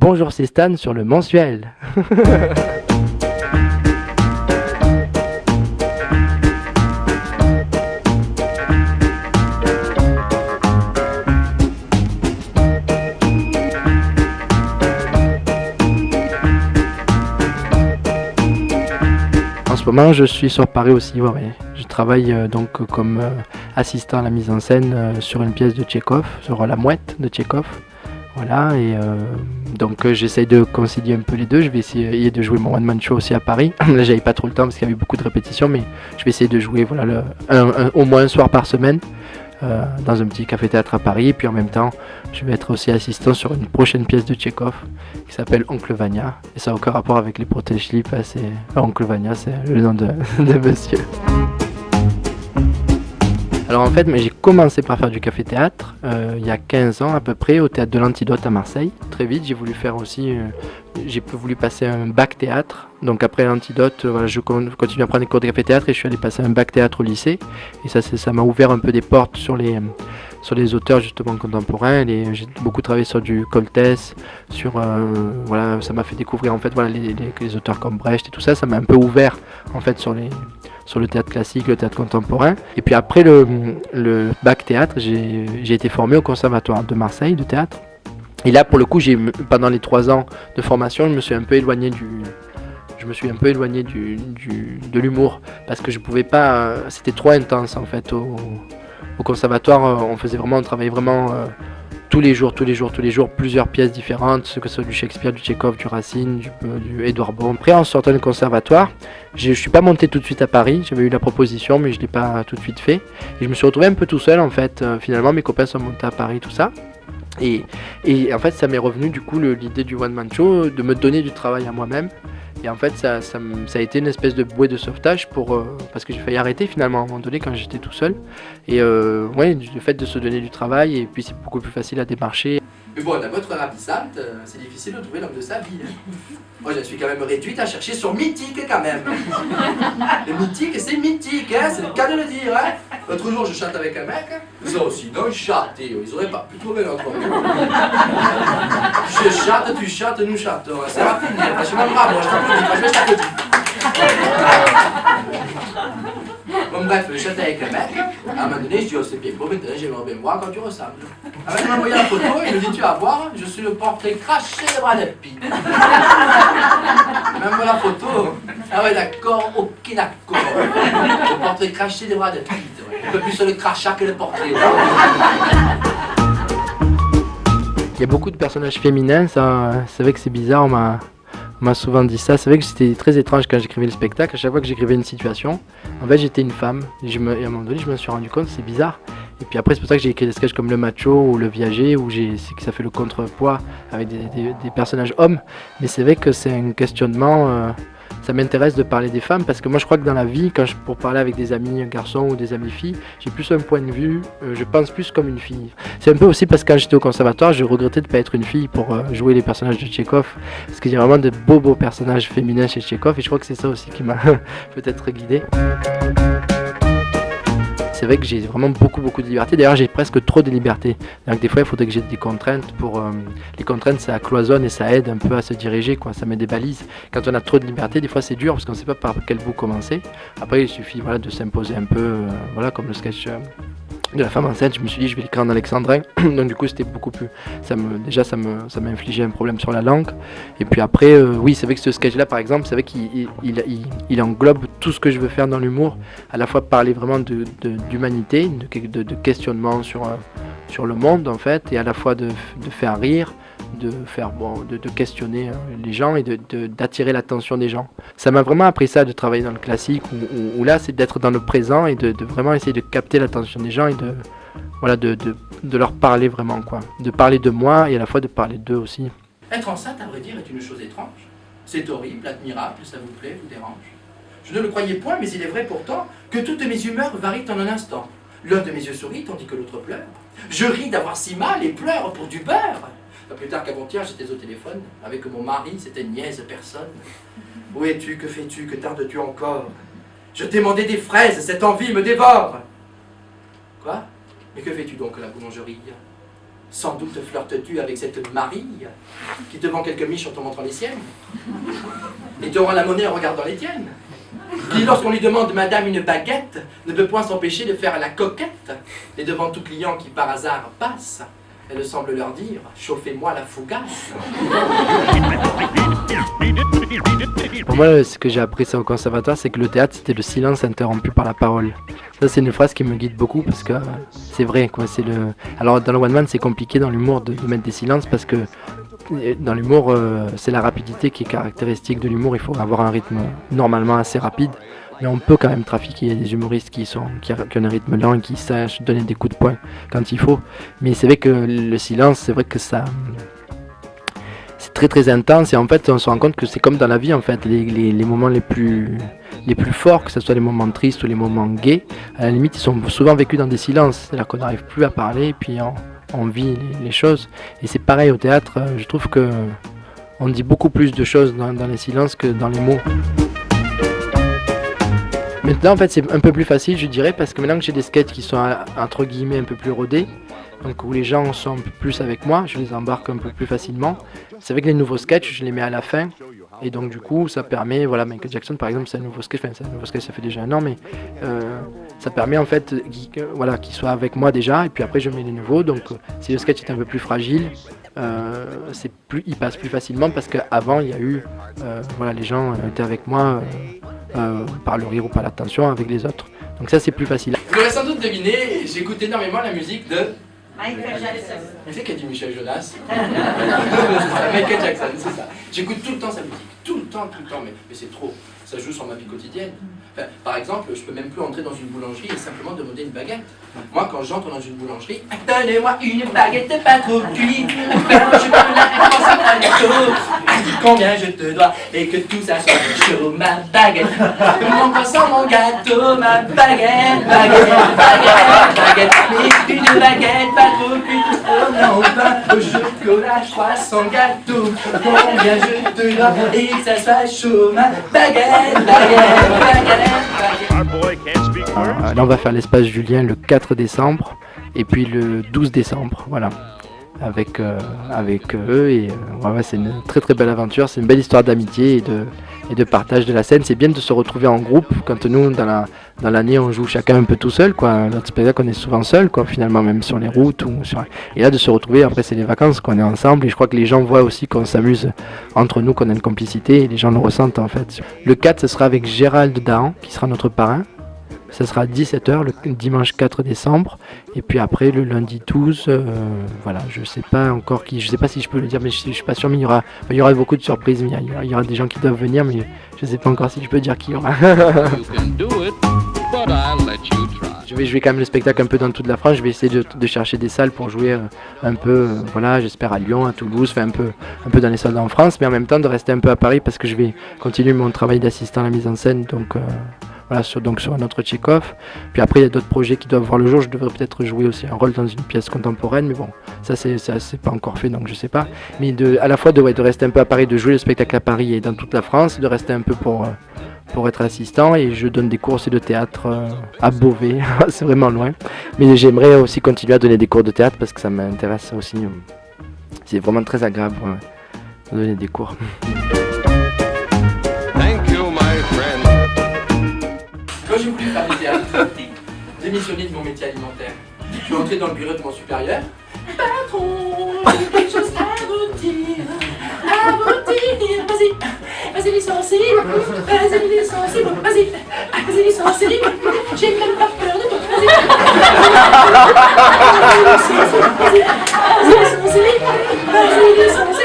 Bonjour, c'est Stan sur le mensuel. En ce moment, je suis sur Paris aussi. Ouais. Je travaille donc comme assistant à la mise en scène sur une pièce de Tchekhov, sur La Mouette de Tchekhov. Voilà, et donc j'essaye de concilier un peu les deux. Je vais essayer de jouer mon one-man show aussi à Paris. Là, j'avais pas trop le temps parce qu'il y avait beaucoup de répétitions, mais je vais essayer de jouer voilà, au moins un soir par semaine dans un petit café-théâtre à Paris. Et puis en même temps, je vais être aussi assistant sur une prochaine pièce de Tchekhov qui s'appelle Oncle Vania. Et ça n'a aucun rapport avec les protège-slips. Oncle Vania, c'est le nom de monsieur. Alors en fait, j'ai commencé par faire du café-théâtre il y a 15 ans à peu près au théâtre de l'Antidote à Marseille. Très vite, j'ai voulu faire aussi, j'ai voulu passer un bac théâtre. Donc après l'Antidote, voilà, je continue à prendre des cours de café-théâtre et je suis allé passer un bac théâtre au lycée. Et ça m'a ouvert un peu des portes sur les auteurs justement contemporains. J'ai beaucoup travaillé sur du Coltès, voilà, ça m'a fait découvrir en fait voilà, les auteurs comme Brecht et tout ça. Ça m'a un peu ouvert en fait sur le théâtre classique, le théâtre contemporain. Et puis après le bac théâtre, j'ai été formé au conservatoire de Marseille de théâtre. Et là pour le coup, pendant les 3 ans de formation, je me suis un peu éloigné de l'humour parce que je pouvais pas, c'était trop intense en fait au conservatoire. On travaillait vraiment tous les jours, plusieurs pièces différentes, que ce soit du Shakespeare, du Tchekhov, du Racine, du Édouard Baud. Après, en sortant du conservatoire, je ne suis pas monté tout de suite à Paris. J'avais eu la proposition, mais je ne l'ai pas tout de suite fait. Et je me suis retrouvé un peu tout seul, en fait. Finalement, mes copains sont montés à Paris, tout ça. Et en fait, ça m'est revenu, du coup, l'idée du one-man show, de me donner du travail à moi-même. Et en fait, ça a été une espèce de bouée de sauvetage parce que j'ai failli arrêter finalement à un moment donné quand j'étais tout seul. Et ouais, le fait de se donner du travail, et puis c'est beaucoup plus facile à démarcher. Mais bon, à votre ravissante, c'est difficile de trouver l'homme de sa vie. Hein. Moi, je suis quand même réduite à chercher sur mythique quand même. Le mythique, c'est mythique, hein, c'est le cas de le dire. Hein. L'autre jour, je chante avec un mec, ça aussi, non, chante, ils auraient pas pu trouver notre mot. Je chante, tu chantes, nous chantons. C'est rapide, je suis même bravo, je t'applaudis, Bon bref, je chantais avec le mec, à un moment donné, je dis, oh c'est bien beau, maintenant j'aimerais bien voir quand tu ressembles. Alors il m'a envoyé la photo, il me dit, tu vas voir, je suis le portrait craché de Brad Pitt. Il m'envoie la photo, ah ouais d'accord, ok d'accord. Le portrait craché de Brad Pitt, ouais. Un peu plus sur le crachat que le portrait. Il y a beaucoup de personnages féminins, c'est vrai que c'est bizarre, on m'a souvent dit ça. C'est vrai que c'était très étrange quand j'écrivais le spectacle. À chaque fois que j'écrivais une situation, en fait j'étais une femme. Et à un moment donné, je me suis rendu compte, c'est bizarre. Et puis après, c'est pour ça que j'ai écrit des sketchs comme Le Macho ou Le Viager, où c'est que ça fait le contrepoids avec des personnages hommes. Mais c'est vrai que c'est un questionnement. Ça m'intéresse de parler des femmes parce que moi je crois que dans la vie, pour parler avec des amis garçons ou des amis filles, j'ai plus un point de vue, je pense plus comme une fille. C'est un peu aussi parce que quand j'étais au conservatoire, je regrettais de ne pas être une fille pour jouer les personnages de Tchekhov, parce qu'il y a vraiment de beaux personnages féminins chez Tchekhov et je crois que c'est ça aussi qui m'a peut-être guidé. C'est vrai que j'ai vraiment beaucoup de liberté. D'ailleurs, j'ai presque trop de liberté. Donc des fois, il faudrait que j'ai des contraintes. Les contraintes, ça cloisonne et ça aide un peu à se diriger, quoi. Ça met des balises. Quand on a trop de liberté, des fois, c'est dur parce qu'on ne sait pas par quel bout commencer. Après, il suffit voilà, de s'imposer un peu, voilà, comme le sketch de la femme enceinte. Je me suis dit, je vais l'écrire en alexandrin. Donc du coup, c'était beaucoup plus... Ça m'a infligé un problème sur la langue. Et puis après, oui, c'est vrai que ce sketch-là, par exemple, c'est vrai qu'il englobe tout ce que je veux faire dans l'humour. À la fois parler vraiment d'humanité, de questionnement sur le monde, en fait, et à la fois de faire rire, de questionner les gens et d'attirer l'attention des gens. Ça m'a vraiment appris ça, de travailler dans le classique, où là, c'est d'être dans le présent et de vraiment essayer de capter l'attention des gens et de leur parler vraiment, quoi. De parler de moi et à la fois de parler d'eux aussi. Être enceinte, à vrai dire, est une chose étrange. C'est horrible, admirable, ça vous plaît, vous dérange. Je ne le croyais point, mais il est vrai pourtant que toutes mes humeurs varient en un instant. L'un de mes yeux sourit, tandis que l'autre pleure. Je ris d'avoir si mal et pleure pour du beurre. Pas plus tard qu'avant-hier, j'étais au téléphone avec mon mari, c'était niaise personne. Où es-tu, que fais-tu, que tardes-tu encore? Je t'ai demandé des fraises, cette envie me dévore. Quoi? Mais que fais-tu donc à la boulangerie? Sans doute flirtes-tu avec cette Marie qui te vend quelques miches en te montrant les siennes et te rend la monnaie en regardant les tiennes. Qui, lorsqu'on lui demande madame une baguette, ne peut point s'empêcher de faire la coquette. Et devant tout client qui par hasard passe, elle semble leur dire « Chauffez-moi la fougasse ». Pour moi, ce que j'ai appris ça au conservatoire, c'est que le théâtre, c'était le silence interrompu par la parole. Ça, c'est une phrase qui me guide beaucoup parce que c'est vrai, quoi. Alors, dans le one man, c'est compliqué dans l'humour de mettre des silences parce que dans l'humour, c'est la rapidité qui est caractéristique de l'humour. Il faut avoir un rythme normalement assez rapide, mais on peut quand même trafiquer. Il y a des humoristes qui ont un rythme lent et qui sachent donner des coups de poing quand il faut. Mais c'est vrai que le silence, c'est vrai que ça... c'est très très intense et en fait on se rend compte que c'est comme dans la vie en fait, les moments les plus forts, que ce soit les moments tristes ou les moments gays, à la limite ils sont souvent vécus dans des silences, c'est-à-dire qu'on n'arrive plus à parler et puis on vit les choses. Et c'est pareil au théâtre, je trouve que on dit beaucoup plus de choses dans les silences que dans les mots. Maintenant en fait c'est un peu plus facile je dirais, parce que maintenant que j'ai des sketchs qui sont entre guillemets un peu plus rodés, donc où les gens sont un peu plus avec moi, je les embarque un peu plus facilement. C'est vrai que les nouveaux sketchs, je les mets à la fin, et donc du coup ça permet, voilà, Michael Jackson par exemple, c'est un nouveau sketch, ça fait déjà un an, mais ça permet en fait qu'il soit avec moi déjà, et puis après je mets les nouveaux, donc si le sketch est un peu plus fragile, il passe plus facilement, parce qu'avant il y a eu, les gens étaient avec moi par le rire ou par l'attention avec les autres, donc ça c'est plus facile. Vous l'aurez sans doute deviné, j'écoute énormément la musique de... Michael Jackson. Mais c'est qu'a dit Michel Jonas? C'est ça, Michael Jackson, c'est ça. J'écoute tout le temps sa musique, tout le temps, mais c'est trop. Ça joue sur ma vie quotidienne. Enfin, par exemple, je peux même plus entrer dans une boulangerie et simplement demander une baguette. Moi, quand j'entre dans une boulangerie, donnez-moi une baguette pas trop cuite, je peux la penser à gâteau. Combien je te dois et que tout ça soit chaud, ma baguette. Mon croissant, mon gâteau, ma baguette, mais une baguette pas trop cuite. Oh non, pas au chocolat, croissant, gâteau. Combien je te dois et que ça soit chaud, ma baguette. Là on va faire l'espace Julien le 4 décembre et puis le 12 décembre, voilà, avec eux, et c'est une très très belle aventure, c'est une belle histoire d'amitié et de partage de la scène. C'est bien de se retrouver en groupe quand nous dans l'année on joue chacun un peu tout seul, quoi. Notre spectacle on est souvent seul, quoi, finalement, même sur les routes et là de se retrouver après c'est les vacances, qu'on est ensemble, et je crois que les gens voient aussi qu'on s'amuse entre nous, qu'on a une complicité, et les gens le ressentent en fait. Le 4 ce sera avec Gérald Dahan qui sera notre parrain. Ça sera à 17h le dimanche 4 décembre, et puis après le lundi 12, je sais pas encore je sais pas si je peux le dire, mais je suis pas sûr, mais il y aura beaucoup de surprises, mais il y aura des gens qui doivent venir, mais je sais pas encore si je peux dire qui y aura. Je vais jouer quand même le spectacle un peu dans toute la France, je vais essayer de chercher des salles pour jouer un peu, j'espère à Lyon, à Toulouse, un peu dans les salles en France, mais en même temps de rester un peu à Paris, parce que je vais continuer mon travail d'assistant à la mise en scène, donc... sur un autre Tchekhov. Puis après il y a d'autres projets qui doivent voir le jour, je devrais peut-être jouer aussi un rôle dans une pièce contemporaine, mais bon, ça c'est pas encore fait, donc je sais pas. Mais à la fois de rester un peu à Paris, de jouer le spectacle à Paris et dans toute la France, de rester un peu pour être assistant, et je donne des cours aussi de théâtre à Beauvais, c'est vraiment loin. Mais j'aimerais aussi continuer à donner des cours de théâtre parce que ça m'intéresse aussi. C'est vraiment très agréable de donner des cours. Quand j'ai voulu faire du théâtre, démissionner de mon métier alimentaire, je suis entré dans le bureau de mon supérieur. Patron, j'ai quelque chose à vous dire. Vas-y licenciez, vas-y licenciez, j'ai même pas peur de toi, vas-y licenciez,